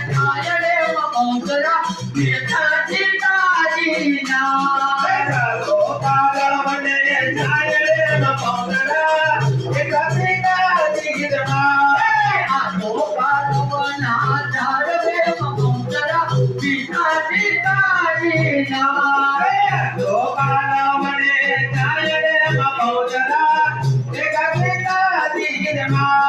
થાય રે મમોદરા બેઠા જીતાજીના લો પાગળ મને થાય રે મમોદરા બેઠા જીતાજીના આ તો પાલવના ધાર રે મમોદરા બેઠા જીતાજીના લો પાગળ મને થાય રે મમોદરા બેઠા જીતાજીના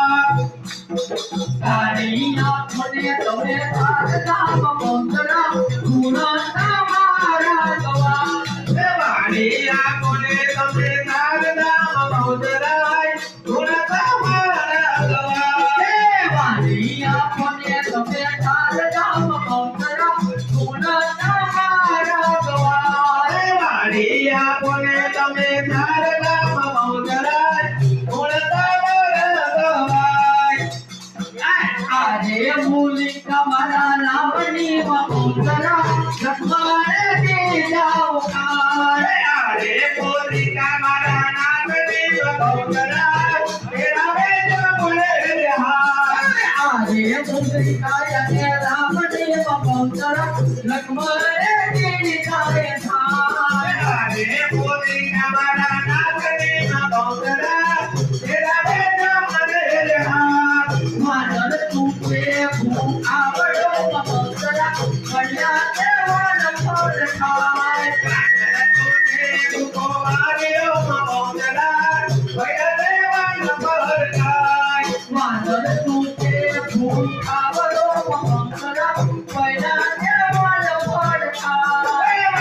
તારી આંખોને તમે તારતા મમોદરા ગુણ તમારા ગવા વાણી આંખોને તમે તારતા મમોદરા ગુણ તમારા ગવા વાણી આંખોને તમે તારતા મમોદરા ગુણ તમારા ગવા વાણી આંખોને તમે તારતા મમોદરા ગુણ તમારા ગવા આજે મૂલી તમારા નામની મમોદરા લખવાડે જાઓ કાળ આરે પોલિકા મારા નામની મમોદરા તેરા વેદ બોલે હાર આજે મૂલી કાયને રામની મમોદરા લખવાડે જાય થાય આરે પોલિકા મારા નામની મમોદરા તેરા વેદ બોલે હાર માનર તુકે ભૂ આવડો મમોદરા કલ્યા દેવન ફળ થાય માનર તુકે ભૂ આવડો મમોદરા કલ્યા દેવન ફળ થાય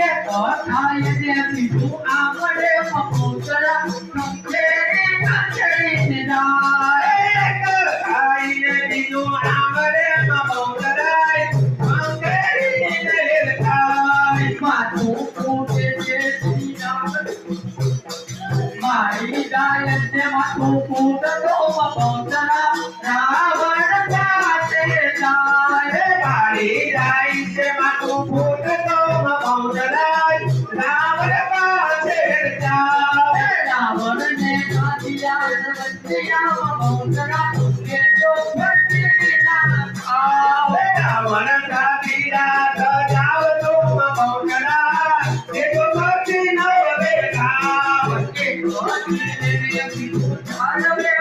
એ તો થાય ને બીજું આવડે મમોદરા નંખેરી કાચરી નિરાય માથું ફૂટે છે મારી ગાય છે માથું ફૂટતો મમોદરા રાવણ પાસે જાય રાવણને કાઢ્યા રત્યા મમોદરા એ તો ભક્તિ ના આવે એ તો ધીરે બીજું ધારવે